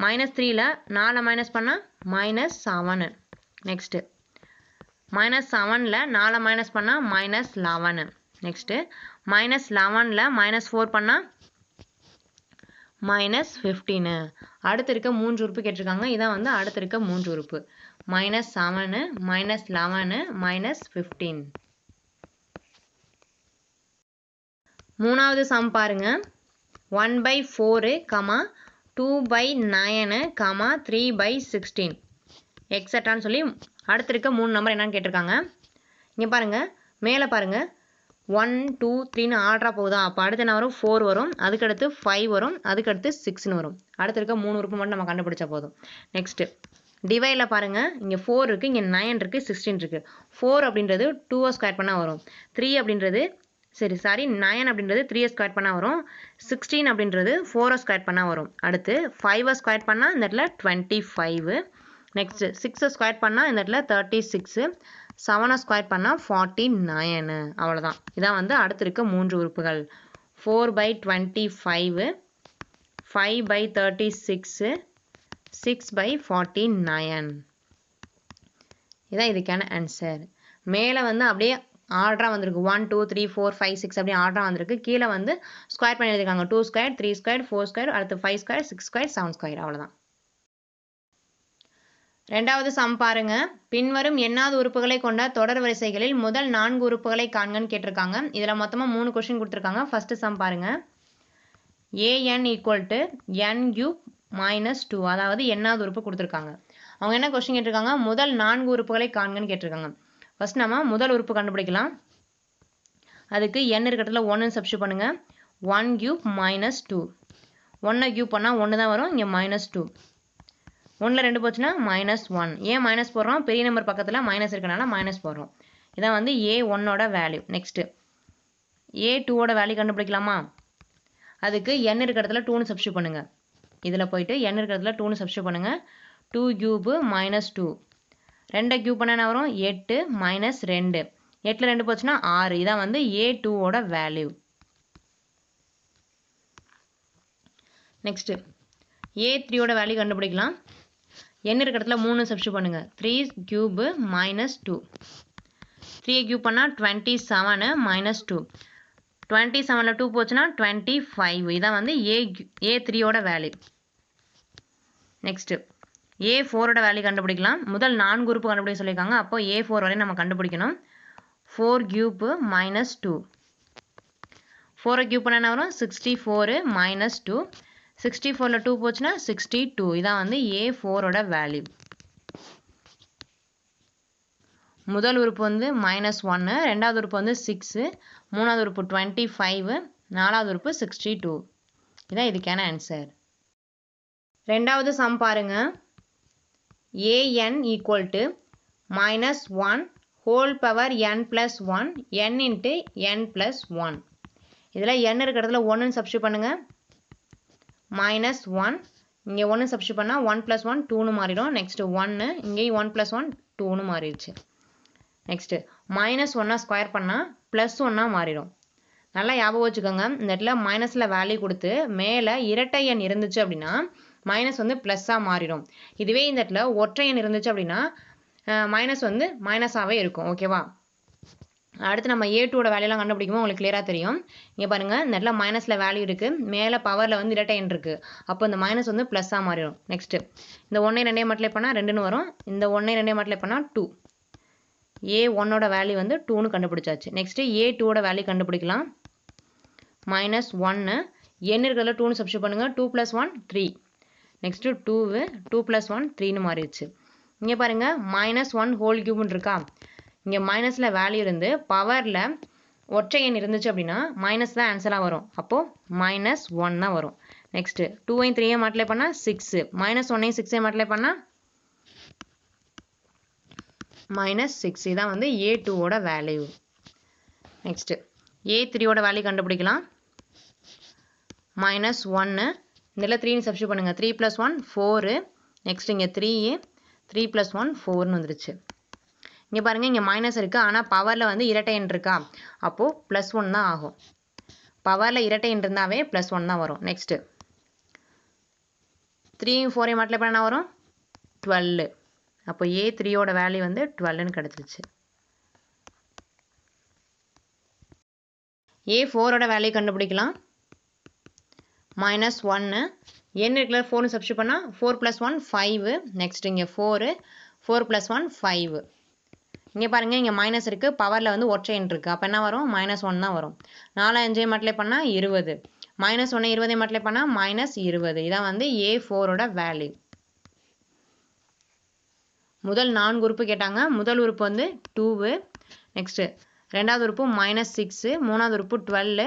-3ல் 4 மைனஸ் பண்ணால் -7. நெக்ஸ்ட்டு -7ல் 4 மைனஸ் பண்ணால் -11. நெக்ஸ்ட்டு -11ல் -4 பண்ணால் -15. அடுத்து இருக்க 3 உறுப்பு கேட்டிருக்காங்க. இதான் வந்து அடுத்து இருக்க 3 உறுப்பு. -7 -11 -15. மூணாவது சம் பாருங்க. 1/4, 2/9, 3/16 எக்ஸட்ரான்னு சொல்லி அடுத்து இருக்க 3 நம்பர் என்னன்னு கேட்டிருக்காங்க. இங்கே பாருங்கள், மேலே பாருங்கள் 1 2 3ன்னு ஆர்டராக போகுதா. அப்போ அடுத்து என்ன வரும், 4 வரும், அதுக்கடுத்து 5 வரும், அதுக்கடுத்து 6ன்னு வரும். அடுத்து இருக்க 3 உறுப்பு மட்டும் நம்ம கண்டுபிடிச்சா போதும். நெக்ஸ்ட்டு டிவைடில் பாருங்கள், இங்கே 4 இருக்குது, இங்கே 9 இருக்குது, 16 இருக்குது. 4 அப்படின்றது 2 ஸ்கொயர் பண்ணால் வரும். 3 அப்படின்றது 9 அப்படின்றது 3 ஸ்கொயர் பண்ணால் வரும். 16 அப்படின்றது 4 ஸ்கொயர் பண்ணால் வரும். அடுத்து 5 ஸ்கொயர் பண்ணால் இந்த இடத்துல 25. நெக்ஸ்ட்டு 6 ஸ்கொயர் பண்ணால் இந்த இடத்துல 36. 7 ஸ்கொயர் பண்ணால் 49. அவ்வளோதான். இதான் வந்து அடுத்து இருக்க 3 உறுப்புகள். 4/25, 5/36, 6/49. இதான் இதுக்கான ஆன்சர். மேலே வந்து அப்படியே ஆர்டராக வந்திருக்கு. 1 2 3 4 5 6 அப்படியே ஆர்டராக வந்திருக்கு. கீழே வந்து ஸ்கொயர் பண்ணி எழுதிருக்காங்க. 2 ஸ்கொயர், 3 ஸ்கொயர், 4 ஸ்கொயர், அடுத்து 5 ஸ்கொயர், 6 ஸ்கொயர், 7 ஸ்கொயர். அவ்வளோதான். ரெண்டாவது சம் பாருங்க. பின்வரும் எண்ணாவது உறுப்புகளை கொண்ட தொடர் வரிசைகளில் முதல் 4 உறுப்புகளை காண்கன்னு கேட்டிருக்காங்க. இதில் மொத்தமாக 3 கொஸ்டின் கொடுத்துருக்காங்க. ஃபர்ஸ்ட் சம் பாருங்க. an = n³ - 2, அதாவது எண்ணாவது உறுப்பு கொடுத்துருக்காங்க. அவங்க என்ன கொஸ்டின் கேட்டிருக்காங்க, முதல் 4 உறுப்புகளை காண்கன்னு கேட்டிருக்காங்க. ஃபர்ஸ்ட் நம்ம முதல் உறுப்பு கண்டுபிடிக்கலாம். அதுக்கு n இருக்கிறதுல 1 சப்ஸ்டியூட் பண்ணுங்க. 1³ - 2. 1 கியூப் பண்ணால் 1 தான் வரும், இங்கே -2. 1ல் 2 போச்சுன்னா -1. ஏன் மைனஸ் போடுறோம், பெரிய நம்பர் பக்கத்தில் மைனஸ் இருக்கனால மைனஸ் போடுறோம். இதான் வந்து a1ஓட வேல்யூ. நெக்ஸ்ட்டு a2ஓட வேல்யூ கண்டுபிடிக்கலாமா. அதுக்கு n இருக்கிறதுல 2ன்னு சப்ஸ்டியூட் பண்ணுங்கள். இதில் போயிட்டு n இருக்கிறதுல 2ன்னு சப்ஸ்டியூட் பண்ணுங்கள். 2³ - 2. 2 கியூப் பண்ண என்ன வரும், 8 - 2. 8ல் 2 போச்சுன்னா 6. இதான் வந்து a2ஓட வேல்யூ. நெக்ஸ்ட்டு a3ஓட வேல்யூ கண்டுபிடிக்கலாம். n இருக்கிறதுல 3 சப்ஸ்டியூட் பண்ணுங்கள். 3³ - 2. 3 கியூப் பண்ணால் 27 - 2. 27ல் 2 போச்சுன்னா 25. இதான் வந்து a3ஓட வேல்யூ. நெக்ஸ்ட்டு a4ஓட வேல்யூ கண்டுபிடிக்கலாம். முதல் 4 உறுப்பு கண்டுபிடிக்க சொல்லியிருக்காங்க. அப்போ a4 வரையும் நம்ம கண்டுபிடிக்கணும். 4³ - 2. 4 கியூப் பண்ண என்ன வரும், 64 - 2. 64ல் 2 போச்சுன்னா 62. இதான் வந்து a4ஓட வேல்யூ. முதல் உறுப்பு வந்து -1, ரெண்டாவது உறுப்பு வந்து 6, மூணாவது உறுப்பு 25, நாலாவது உறுப்பு 62. இதான் இதுக்கான ஆன்சர். ரெண்டாவது சம் பாருங்க. an = -1 whole power n + 1 n × n + 1. இதில் n இருக்கிறதுல 1ன்னு சப்ஸ்டியூட் பண்ணுங்கள். -1 இங்கே 1 சப்ஸ்டியூட் பண்ணால் 1 + 1 2ன்னு மாறிடும். நெக்ஸ்ட்டு 1 இங்கேயும் 1 + 1 2ன்னு மாறிடுச்சு. நெக்ஸ்ட்டு -1 ஸ்கொயர் பண்ணால் +1 மாறிடும். நல்லா ஞாபகம் வச்சுக்கோங்க. இந்த இடத்துல மைனஸில் வேல்யூ கொடுத்து மேலே இரட்டை எண் இருந்துச்சு அப்படின்னா மைனஸ் வந்து ப்ளஸ்ஸாக மாறிடும். இதுவே இந்த இடத்துல ஒற்றை எண் இருந்துச்சு அப்படின்னா மைனஸ் வந்து மைனஸாகவே இருக்கும். ஓகேவா. அடுத்து நம்ம a2ஓட வேல்யூலாம் கண்டுபிடிக்கும்போது உங்களுக்கு கிளியராக தெரியும். இங்கே பாருங்கள், இந்த இடத்துல மைனஸில் வேல்யூ இருக்குது, மேலே பவரில் வந்து இரட்டை எண் இருக்குது. அப்போ இந்த மைனஸ் வந்து ப்ளஸ்ஸாக மாறிடும். நெக்ஸ்ட்டு இந்த 1 2 மல்டிப்ளை பண்ணால் 2ன்னு வரும். இந்த 1 2 மல்டிப்ளை பண்ணால் 2. a1ஓட வேல்யூ வந்து 2ன்னு கண்டுபிடிச்சாச்சு. நெக்ஸ்ட்டு a2ஓட வேல்யூ கண்டுபிடிக்கலாம். -1 n இருக்கிறதுல 2ன்னு சப்ஸ்டியூட் பண்ணுங்கள். 2 + 1 3. நெக்ஸ்ட்டு 2 + 1 3ன்னு மாறிடுச்சு. இங்கே பாருங்கள், -1 ஹோல் கியூப்னு இருக்கா. இங்கே மைனஸில் வேல்யூ இருந்து பவரில் ஒற்றை எண் இருந்துச்சு அப்படின்னா மைனஸ் தான் ஆன்சராக வரும். அப்போது -1 தான் வரும். நெக்ஸ்ட்டு 2ஐயும் 3ஐயும் மல்டிப்ளை பண்ணால் 6. -1ஐயும் 6ஐயும் மல்டிப்ளை பண்ணால் -6. இதான் வந்து a2ஓட வேல்யூ. நெக்ஸ்ட்டு a3ஓட வேல்யூ கண்டுபிடிக்கலாம். -1 இதில் 3ன்னு சப்ஸ்டியூட் பண்ணுங்கள். 3 + 1 4. நெக்ஸ்ட் இங்கே 3 + 1 4ன்னு வந்துருச்சு. இங்கே பாருங்கள், இங்கே மைனஸ் இருக்குது, ஆனால் பவரில் வந்து இரட்டை எண் இருக்கா. அப்போது +1 தான் ஆகும். பவரில் இரட்டை எண் இருந்தாவே +1 தான் வரும். நெக்ஸ்ட்டு 3ஐயும் 4ஐயும் மல்டிப்ளை பண்ணால் வரும் 12. அப்போ a3ஓட வேல்யூ வந்து 12ன்னு கிடச்சிருச்சு. a4ஓட வேல்யூ கண்டுபிடிக்கலாம். -1 n இருக்கிற 4ன்னு சப்ஸ்டியூட் பண்ணால் 4 + 1 5. நெக்ஸ்ட் இங்கே 4 + 1 5. இங்கே பாருங்கள், இங்கே மைனஸ் இருக்குது, பவரில் வந்து ஒற்றை எண் இருக்குது. அப்போ என்ன வரும், -1 தான் வரும். 4 5 மல்டிப்ளை பண்ணால் 20. -1 20 மல்டிப்ளை பண்ணால் -20. இதான் வந்து A4ஓட வேல்யூ. முதல் 4 உறுப்பு கேட்டாங்க. முதல் உறுப்பு வந்து 2, நெக்ஸ்ட்டு ரெண்டாவது உறுப்பு -6, மூணாவது உறுப்பு 12,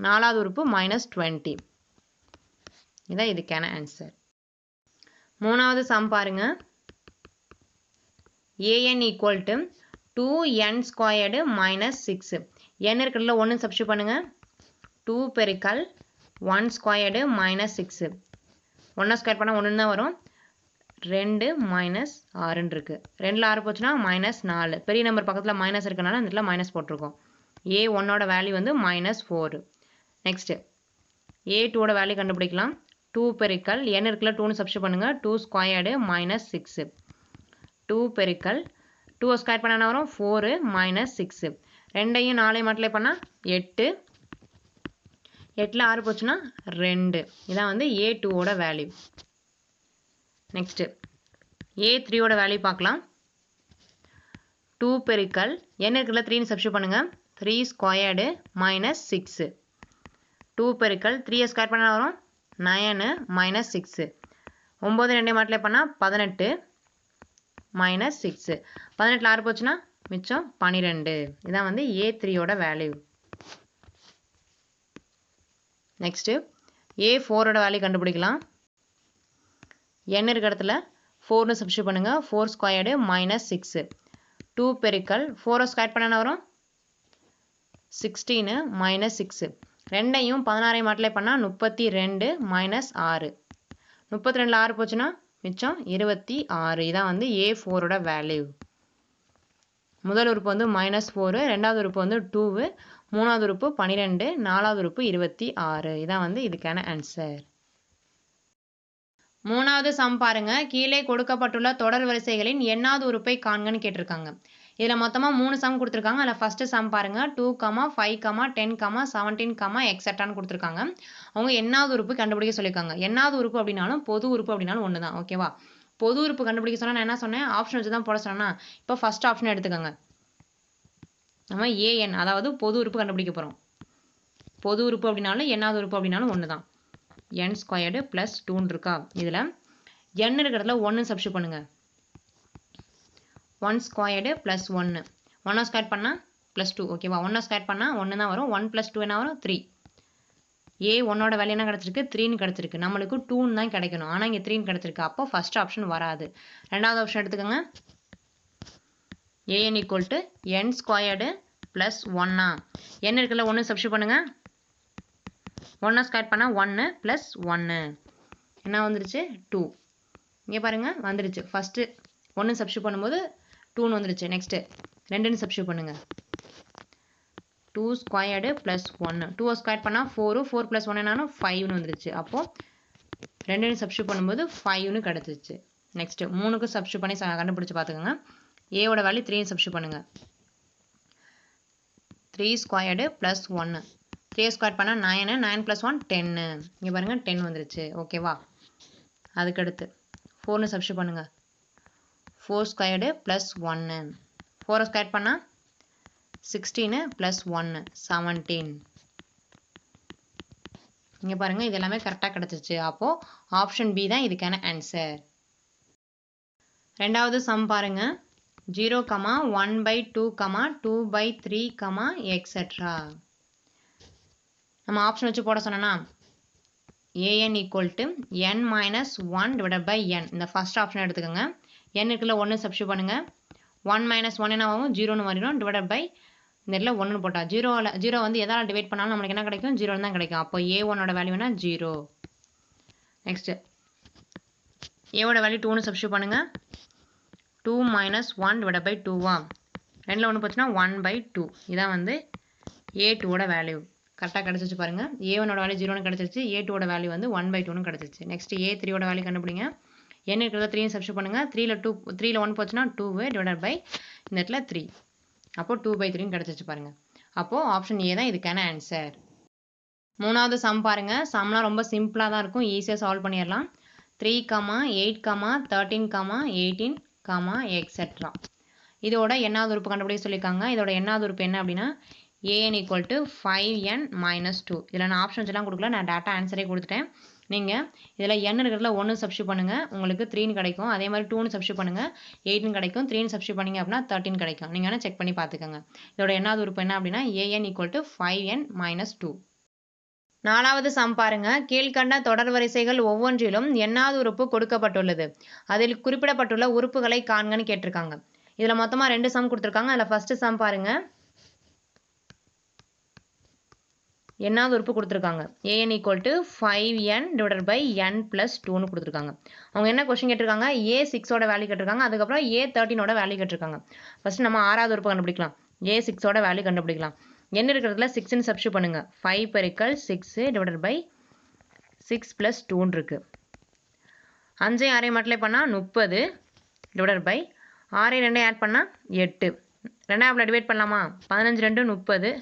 நாலாவது உறுப்பு -20. இதான் இதுக்கான ஆன்சர். மூணாவது சம் பாருங்க. an equal to 2n squared -6. n இருக்கிறதுல 1 சப்ஸ்டியூட் பண்ணுங்க. 2 பெருக்கல் 1 squared -6. 1 ஸ்கொயர் பண்ணால் 1 தான் வரும். 2 -6 இருக்கு. 2ல் 6 போச்சுன்னா -4. பெரிய நம்பர் பக்கத்தில் மைனஸ் இருக்கனால இந்த இடத்துல மைனஸ் போட்டிருக்கோம். A1ஓட வேல்யூ வந்து -4. நெக்ஸ்ட்டு A2ஓட வேல்யூ கண்டுபிடிக்கலாம். 2 பெருக்கல் n இருக்குல்ல 2ன்னு சப்ஸ்டியூட் பண்ணுங்க. 2 ஸ்கொயர்டு -6. 2 பெருக்கல் 2 ஸ்கொயர் பண்ண என்ன வரும் 4 -6. 2ஐயும் 4ஐயும் மல்டிப்ளை பண்ணால் 8. 8ல் 6 போச்சுன்னா 2. இதான் வந்து A2ஓட வேல்யூ. நெக்ஸ்ட்டு A3ஓட வேல்யூ பார்க்கலாம். 2 பெருக்கல் n இருக்குல்ல 3ன்னு சப்ஸ்டியூட் பண்ணுங்க. 3 ஸ்கொயர்டு -6. 2 பெருக்கல் 3 ஸ்கொயர் பண்ண வரும் 9 -6. 9 2 மல்டிப்ளை பண்ணால் 18 -6. 18ல் 6 போச்சுன்னா மிச்சம் 12. இதான் வந்து A3ஓட வேல்யூ. நெக்ஸ்ட்டு A4ஓட வேல்யூ கண்டுபிடிக்கலாம். n இருக்க இடத்துல 4ன்னு சப்ஸ்டியூட் பண்ணுங்க. 4 ஸ்கொயர்டு -6. 2 பெருக்கல் 4 ஸ்கொயர் பண்ண என்ன வரும் 16 -6. 2ஐயும் 16ஐயும் மல்டிப்ளை பண்ணால் 32 -6. 32ல் 6 போச்சுன்னா மிச்சம் 26. இதான் வந்து A4ஓட வேல்யூ. முதல் உறுப்பு வந்து -4, ரெண்டாவது உறுப்பு வந்து 2, மூணாவது உறுப்பு 12, நாலாவது உறுப்பு 26. இதான் வந்து இதுக்கான ஆன்சர். மூணாவது சம் பாருங்க. கீழே கொடுக்கப்பட்டுள்ள தொடர் வரிசைகளின் எண்ணாவது உறுப்பை காண்கன்னு கேட்டிருக்காங்க. இதில் மொத்தமாக 3 சம் கொடுத்துருக்காங்க. அதில் ஃபஸ்ட்டு சம் பாருங்க. 2, 5, 10, 17, எக்ஸெட்ரான்னு கொடுத்துருக்காங்க. அவங்க எண்ணாவது உறுப்பு கண்டுபிடிக்க சொல்லியிருக்காங்க. எண்ணாவது உறுப்பு அப்படின்னாலும் பொது உறுப்பு அப்படின்னாலும் ஒன்று தான். ஓகேவா? பொது உறுப்பு கண்டுபிடிக்க சொன்னால் நான் என்ன சொன்னேன், ஆப்ஷன் வச்சு தான் போட சொன்னேன்னா, இப்போ ஃபஸ்ட் ஆப்ஷன் எடுத்துக்கோங்க. நம்ம ஏஎன் அதாவது பொது உறுப்பு கண்டுபிடிக்க போகிறோம். பொது உறுப்பு அப்படின்னாலும் எண்ணாவது உறுப்பு அப்படின்னாலும் ஒன்று தான். n ஸ்கொயர்டு ப்ளஸ் 2 இருக்கா? இதில் n இருக்கிறதுல 1 சப்ஸ்டியூட் பண்ணுங்க. 1 ஸ்கொயர்டு ப்ளஸ் 1. 1 ஸ்கொயர் பண்ணால் ப்ளஸ் 2. ஓகேவா? 1 ஸ்கொயர் பண்ணால் 1 தான் வரும். 1 + 2 என்ன வரும் 3. A1ஓட வேல்யூ என்ன கிடச்சிருக்கு 3ன்னு கிடச்சிருக்கு. நம்மளுக்கு 2ன்னு தான் கிடைக்கணும். ஆனால் இங்கே 3ன்னு கிடச்சிருக்கு. அப்போ ஃபஸ்ட் ஆப்ஷன் வராது. ரெண்டாவது ஆப்ஷன் எடுத்துக்கோங்க. an equal to n squared plus 1. n இருக்குல்ல 1 சப்ஸ்டியூட் பண்ணுங்க. 1 ஸ்கொயர் பண்ணால் 1 + 1 என்ன வந்துருச்சு 2. இங்கே பாருங்கள் வந்துருச்சு. ஃபஸ்ட்டு 1 சப்ஸ்டியூட் பண்ணும்போது 2ன்னு வந்துருச்சு. நெக்ஸ்ட்டு 2ன்னு சப்ஸ்டியூட் பண்ணுங்கள். 2 ஸ்கொயர்டு ப்ளஸ் 1. 2 ஸ்கொயர் பண்ணால் 4, 4 + 1 என்னன்னா 5ன்னு வந்துருச்சு. அப்போது 2ன்னு சப்ஸ்டியூட் பண்ணும்போது 5ன்னு கிடச்சிச்சு. நெக்ஸ்ட்டு 3க்கு சப்ஸ்டியூட் பண்ணி கண்டுபிடிச்சி பார்த்துக்கோங்க. ஏவோட வேல்யூ 3ன்னு சப்ஸ்டியூட் பண்ணுங்கள். 3 ஸ்கொயர்டு ப்ளஸ் 1. 3 ஸ்கொயர் பண்ணால் 9, 9 + 1 10. இங்கே பாருங்கள் 10 வந்துருச்சு. ஓகேவா? அதுக்கடுத்து 4ன்னு சப்ஸ்டியூட் பண்ணுங்கள். 4 ஸ்கொயர்டு ப்ளஸ் 1. 4 ஸ்கொயர் பண்ணால் 16 + 1 17. இங்கே பாருங்கள் இது எல்லாமே கரெக்டாக கிடச்சிச்சு. அப்போது ஆப்ஷன் பி தான் இதுக்கான ஆன்சர். ரெண்டாவது சம் பாருங்கள். 0, 1/2, 2/3, எக்ஸெட்ரா. நம்ம ஆப்ஷன் வச்சு போட சொன்னோன்னா an equal to n - 1/n. இந்த ஃபர்ஸ்ட் ஆப்ஷன் எடுத்துக்கோங்க. n இருக்குல்ல 1 சப்ஸ்டியூட் பண்ணுங்கள். 1 - 1 என்ன ஆகும் 0ன்னு வரும். டிவைடட் பை இந்த இடத்துல 1ன்னு போட்டால் 0 வந்து எதால் டிவைட் பண்ணாலும் நம்மளுக்கு என்ன கிடைக்கும் 0ன்னு தான் கிடைக்கும். அப்போ a1ஓட வேல்யூ என்ன 0. நெக்ஸ்ட்டு ஏவோட வேல்யூ 2ன்னு சப்ஸ்டியூட் பண்ணுங்கள். 2 - 1/2 ரெண்டில் 1 போச்சுன்னா 1/2. இதான் வந்து A2ஓட வேல்யூ. கரெக்டாக கிடச்சிச்சு பாருங்கள். A1ஓட வேல்யூ 0ன்னு கிடச்சிருச்சு. A2ஓட வேல்யூ வந்து 1/2ன்னு கிடச்சிருச்சு. நெக்ஸ்ட்டு A3ஓட வேல்யூ கண்டுபிடிங்க. n இருக்கிறத 3ன்னு சப்ஸ்டியூட் பண்ணுங்கள். 3ல் 1 போச்சுன்னா 2 டிவைடட் பை இந்த இடத்துல 3. அப்போது 2/3ன்னு கிடச்சிச்சு பாருங்கள். அப்போது ஆப்ஷன் ஏ தான் இதுக்கான ஆன்சர். மூணாவது சம் பாருங்கள். சம்லாம் ரொம்ப சிம்பிளாக தான் இருக்கும். ஈஸியாக சால்வ் பண்ணிடலாம். 3, 8, 13, 18, எக்ஸெட்ரா. இதோட எண்ணாவது உறுப்பு கண்டுபிடிக்க சொல்லியிருக்காங்க. இதோட எண்ணாவது உறுப்பு என்ன அப்படின்னா an equal to 5n minus 2. இதில் நான் ஆப்ஷன்ஸ் எல்லாம் கொடுக்கல, நான் டேட்டா ஆன்சரே கொடுத்துட்டேன். நீங்கள் இதில் n இருக்கிறதுல 1 சப்ஸ்டியூட் பண்ணுங்கள், உங்களுக்கு 3 கிடைக்கும். அதே மாதிரி 2 சப்ஸ்டியூட் பண்ணுங்கள், 8 கிடைக்கும். 3 சப்ஸ்டியூட் பண்ணிங்க அப்படின்னா 13 கிடைக்கும். நீங்கள் வேணால் செக் பண்ணி பார்த்துக்கோங்க. இதோட என்னாவது உறுப்பு என்ன அப்படின்னா an equal to 5n minus 2. நாலாவது சம் பாருங்க. கீழ்கண்ட தொடர் வரிசைகள் ஒவ்வொன்றிலும் எண்ணாவது உறுப்பு கொடுக்கப்பட்டுள்ளது. அதில் குறிப்பிடப்பட்டுள்ள உறுப்புகளை காண்கன்னு கேட்டிருக்காங்க. இதில் மொத்தமாக 2 சம் கொடுத்துருக்காங்க. அதில் ஃபர்ஸ்ட் சம் பாருங்க. எண்ணாவது உறுப்பு கொடுத்துருக்காங்க. an equal to 5n divided by n plus 2ன்னு கொடுத்துருக்காங்க. அவங்க என்ன கொஸ்டின் கேட்டிருக்காங்க, a6ஓட வேல்யூ கேட்டிருக்காங்க, அதுக்கப்புறம் a13ஓட வேல்யூ கேட்டிருக்காங்க. ஃபர்ஸ்ட் நம்ம ஆறாவது உறுப்பு கண்டுபிடிக்கலாம். a6ஓட வேல்யூ கண்டுபிடிக்கலாம். n இருக்கிறதுல 6ன்னு சப்ஸ்டியூட் பண்ணுங்க. 5 பெருக்கல் 6 டிவைடட் பை 6 பிளஸ் 2ன்னு இருக்கு. 5 6 மல்டிப்ளை பண்ணால் 30 டிவைடட் பை 6 2 ஆட் பண்ணால் 8. ரெண்டாவது டிவைட் பண்ணலாமா? 15 2 30,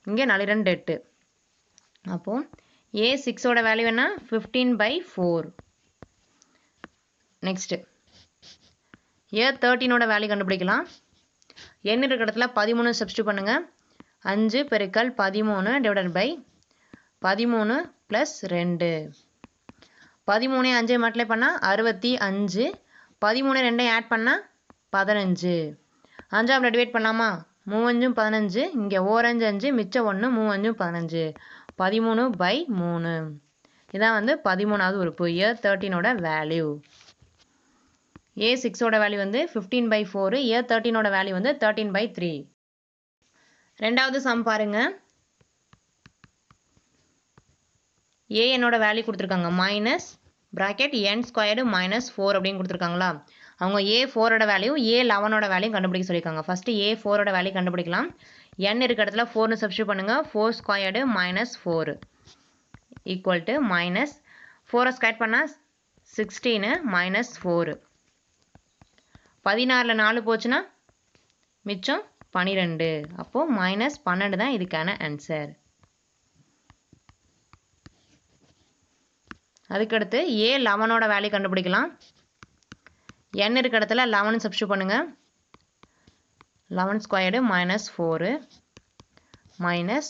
இங்கே 4 2 8. அப்போது a6ஓட வேல்யூ என்ன? 15/4. நெக்ஸ்ட்டு a13ஓட வேல்யூ கண்டுபிடிக்கலாம். n இருக்கிற இடத்துல 13 சப்ஸ்டியூட் பண்ணுங்க. 5 பெருக்கல் 13 டிவைடட் பை 13 ப்ளஸ் 2. 13 5 மல்டிப்ளை பண்ணால் 65. 13 2 ஆட் பண்ணால் 15. 5 டிவைட் பண்ணலாமா? 3 15, இங்கே 4 5 மிச்சம் 1, 3 15. 13/3. இதான் வந்து 13வது உறுப்பு a13ஓட வேல்யூ. a6ஓட வேல்யூ வந்து 15/4, a13ஓட வேல்யூ வந்து 13/3. ரெண்டாவது சம் பாருங்க. anோட வேல்யூ கொடுத்துருக்காங்க minus bracket n squared minus 4 அப்படின்னு கொடுத்துருக்காங்களா. அவங்க a4ஓட வேல்யூ a11ஓட வேல்யூ கண்டுபிடிக்க சொல்லியிருக்காங்க. ஃபர்ஸ்ட் a4ஓட வேல்யூ கண்டுபிடிக்கலாம். n இருக்க இடத்துல 4ன்னு சப்ஸ்டியூட் பண்ணுங்க. 4 squared minus 4 equal to minus 4 square பண்ணால் 16 மைனஸ் 4. 16ல் 4 போச்சுன்னா மிச்சம் 12. அப்போது மைனஸ் 12 தான் இதுக்கான ஆன்சர். அதுக்கடுத்து a11ஓட வேல்யூ கண்டுபிடிக்கலாம். n இருக்க இடத்துல 11 சப்ஸ்டியூட் பண்ணுங்க. 11 ஸ்கொயர்டு மைனஸ் 4 மைனஸ்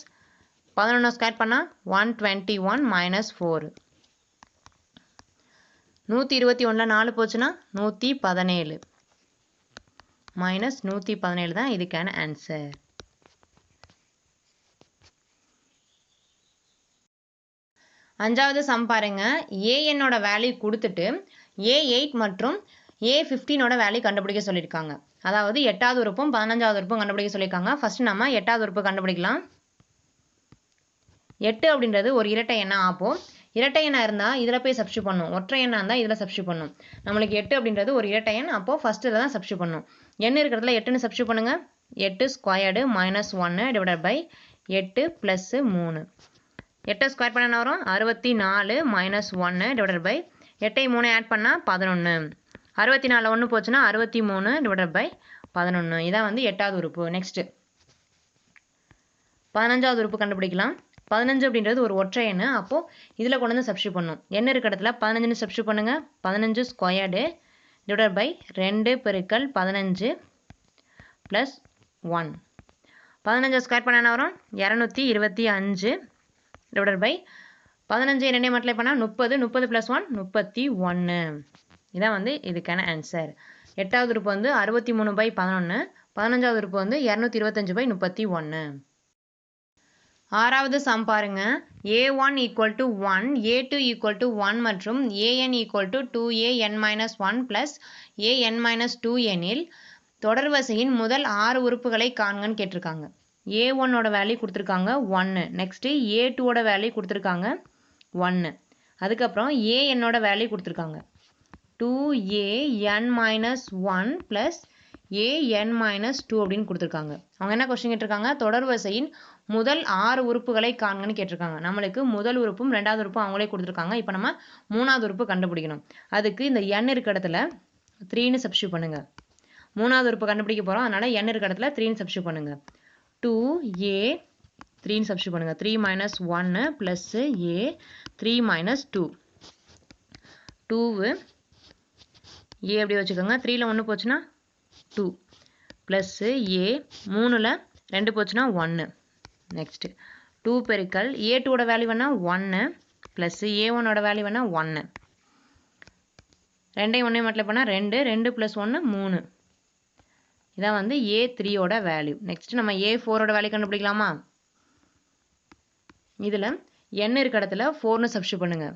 11 ஸ்கொயர் பண்ணால் 121 மைனஸ் 4. 121ல் 4 போச்சுன்னா 117 மைனஸ் 117 தான் இதுக்கான ஆன்சர். அஞ்சாவது சம் பாருங்க. anோட வேல்யூ கொடுத்துட்டு a8 மற்றும் a15ஓட வேல்யூ கண்டுபிடிக்க சொல்லியிருக்காங்க. அதாவது 8வது உறுப்பும் 15வது உறுப்பும் கண்டுபிடிக்க சொல்லியிருக்காங்க. ஃபர்ஸ்ட் நம்ம 8வது உறுப்பு கண்டுபிடிக்கலாம். 8 அப்படின்றது ஒரு இரட்டை எண்ணா. அப்போ இரட்டை எண்ணா இருந்தால் இதில் போய் சப்ஸ்டியூட் பண்ணும். ஒற்றை எண்ணா இருந்தால் இதில் சப்ஸ்டியூட் பண்ணும். நம்மளுக்கு 8 அப்படின்றது ஒரு இரட்டை எண். அப்போது ஃபர்ஸ்ட் இதில் தான் சப்ஸ்டியூட் பண்ணும். n இருக்கிறதுல 8ன்னு சப்ஸ்டியூட் பண்ணுங்க. 8 squared minus 1 divided by 8 plus 3. 8 square பண்ண என்ன வரும்? 64 மைனஸ் 1 டிவைடட் பை 8 3 ஆட் பண்ணால் 11. 64 1 போச்சுன்னா 63 டிவைடட் பை 11. இதான் வந்து 8வது உறுப்பு. நெக்ஸ்ட்டு 15வது உறுப்பு கண்டுபிடிக்கலாம். 15 அப்படின்றது ஒரு ஒற்றை எண். அப்போது இதில் கொண்டு வந்து சப்ஸ்டியூட் பண்ணும். n இருக்க இடத்துல 15ன்னு சப்ஸ்டியூட் பண்ணுங்க. 15 ஸ்கொயர்டு டிவைடட் பை 2 பெருக்கல் 15 ப்ளஸ் 1. 15 ஸ்கொயர் பண்ண என்ன வரும்? 225 டிவைடட் பை 15 2 மல்டிப்ளை பண்ணால் 30. 30 ப்ளஸ் 1 31. இதான் வந்து இதுக்கான ஆன்சர். 8வது உறுப்பு வந்து 63/11. 15வது உறுப்பு வந்து 225/31. ஆறாவது சம் பாருங்க. a1 equal to 1, a2 equal to 1 மற்றும் an equal to 2an-1 plus an-2 எனில் தொடர் வரிசையின் முதல் 6 உறுப்புகளை காண்கன்னு கேட்டிருக்காங்க. a1ஓட வேல்யூ கொடுத்துருக்காங்க 1. நெக்ஸ்ட்டு a2ஓட வேல்யூ கொடுத்துருக்காங்க 1. அதுக்கப்புறம் anோட வேல்யூ கொடுத்துருக்காங்க 2an-1 ப்ளஸ் an-2 அப்படின்னு கொடுத்துருக்காங்க. அவங்க என்ன கொஸ்டின் கேட்டிருக்காங்க? தொடர் வரிசையின் முதல் 6 உறுப்புகளை காண்கன்னு கேட்டிருக்காங்க. நம்மளுக்கு முதல் உறுப்பும் 2வது உறுப்பும் அவங்களே கொடுத்துருக்காங்க. இப்போ நம்ம 3வது உறுப்பு கண்டுபிடிக்கணும். அதுக்கு இந்த n இருக்க இடத்துல 3ன்னு சப்ஸ்டியூட் பண்ணுங்க. 3வது உறுப்பு கண்டுபிடிக்க போகிறோம். அதனால் n இருக்க இடத்துல 3ன்னு சப்ஸ்டியூட் பண்ணுங்க. 2a 3ன்னு சப்ஸ்டியூட் பண்ணுங்க. 3 minus 1 plus a 3 minus 2. 2 a அப்படி வச்சுக்கோங்க. 3ல் 1 போச்சுன்னா 2 ப்ளஸ் a 3ல் 2 போச்சுன்னா 1 நெக்ஸ்ட் 2 பெருக்கல் a2ஓட வேல்யூ என்ன 1 ப்ளஸ் a1ஓட வேல்யூ என்ன 1. ரெண்டையும் ஒன்றையும் மல்டிப்ளை பண்ணால் 2 2 + 1 3. இதான் வந்து a3ஓட வேல்யூ. நெக்ஸ்ட் நம்ம a4ஓட வேல்யூ கண்டுபிடிக்கலாமா? இதில் n இருக்க இடத்துல 4ன்னு சப்ஸ்டியூட் பண்ணுங்க.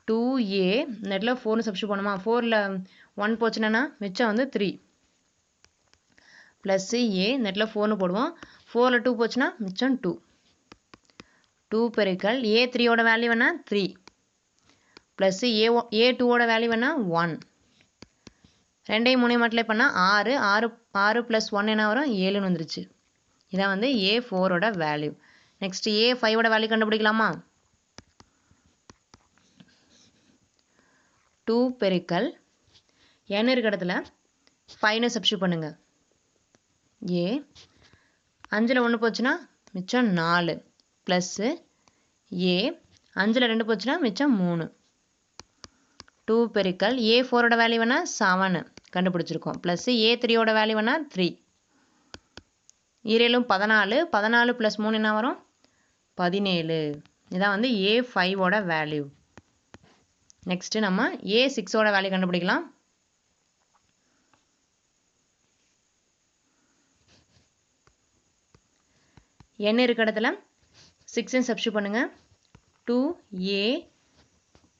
2a இந்த இடத்துல 4ன்னு சப்ஸ்டியூட் பண்ணுமா? 4ல் 1 போச்சுன்னா மிச்சம் வந்து 3 ப்ளஸ் a இந்த இடத்துல 4ன்னு போடுவோம். 4ல் 2 போச்சுன்னா மிச்சம் 2. 2 பெருக்கல் a3ஓட வேல்யூ என்ன 3 ப்ளஸ் a2ஓட வேல்யூ என்ன 1. ரெண்டையும் மூணையும் மல்டிப்ளை பண்ணால் 6 6 + 1 என்ன வரும் 7ன்னு வந்துருச்சு. இதான் வந்து a4ஓட வேல்யூ. நெக்ஸ்ட் a5ஓட வேல்யூ கண்டுபிடிக்கலாமா? 2 பெருக்கல் n இருக்க இடத்துல 5ன்னு சப்ஸ்டியூட் பண்ணுங்க. a 5ல் 1 போச்சுன்னா மிச்சம் 4 ப்ளஸ் a 5ல் 2 போச்சுன்னா மிச்சம் 3. 2 பெருக்கல் a4ஓட வேல்யூ என்ன 7 கண்டுபிடிச்சிருக்கோம். ப்ளஸ் a3ஓட வேல்யூ என்ன 3. 7 14 14 + 3 என்ன வரும் 17. இதான் வந்து a5ஓட வேல்யூ. நெக்ஸ்ட் நம்ம a6ஓட வேல்யூ கண்டுபிடிக்கலாம். n இருக்க இடத்துல 6ன்னு சப்ஸ்டியூட் பண்ணுங்க. 2a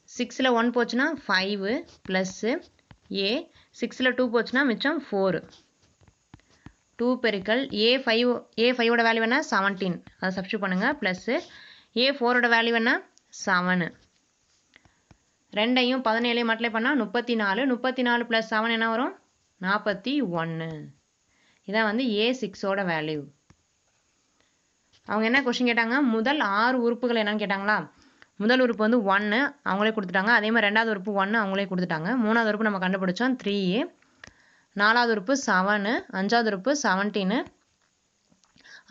6ல் 1 போச்சுன்னா 5 ப்ளஸ் a 6ல் 2 போச்சுன்னா மிச்சம் 4. 2 பெருக்கல் a5ஓட வேல்யூ என்ன 17 அதை சப்ஸ்டியூட் பண்ணுங்க. ப்ளஸ் a4ஓட வேல்யூ என்ன 7. ரெண்டையும் 17ஐயும் மல்டிப்ளை பண்ணால் 34 34 + 7 என்ன வரும் 41. இதான் வந்து a6ஓட வேல்யூ. அவங்க என்ன கொஸ்டின் கேட்டாங்க? முதல் 6 உறுப்புகள் என்னன்னு கேட்டாங்களா? முதல் உறுப்பு வந்து 1 அவங்களே கொடுத்துட்டாங்க. அதே மாதிரி ரெண்டாவது உறுப்பு 1 அவங்களே கொடுத்துட்டாங்க. மூணாவது உறுப்பு நம்ம கண்டுபிடிச்சோம் 3. நாலாவது உறுப்பு 7, அஞ்சாவது உறுப்பு 17,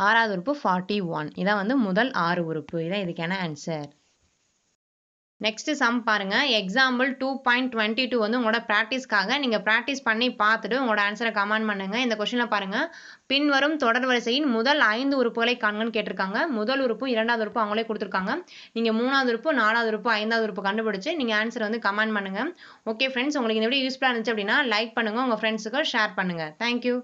ஆறாவது உறுப்பு 41. இதான் வந்து முதல் 6 உறுப்பு. இதான் இதுக்கான ஆன்சர். நெக்ஸ்ட் சம் பாருங்க. எக்ஸாம்பிள் 2.22 வந்து உங்களோட ப்ராக்டிஸ்க்காக நீங்கள் ப்ராக்டிஸ் பண்ணி பார்த்துட்டு உங்களோட ஆன்சரை கமெண்ட் பண்ணுங்க. இந்த கொஸ்டினில் பாருங்க, பின்வரும் தொடர் வரிசையின் முதல் 5 உறுப்புகளை காண்கன்னு கேட்டிருக்காங்க. முதல் உறுப்பு இரண்டாவது உறுப்பு அவங்களே கொடுத்துருக்காங்க. நீங்கள் மூணாவது உறுப்பு நாலாவது உறுப்பு ஐந்தாவது உறுப்பு கண்டுபிடிச்சு நீங்கள் ஆன்சர் வந்து கமெண்ட் பண்ணுங்க. ஓகே ஃப்ரெண்ட்ஸ், உங்களுக்கு இந்த வீடியோ யூஸ்ஃபுல்லாக இருந்துச்சு அப்படின்னா லைக் பண்ணுங்க, உங்கள் ஃப்ரெண்ட்ஸுக்கு ஷேர் பண்ணுங்க. தேங்க்யூ.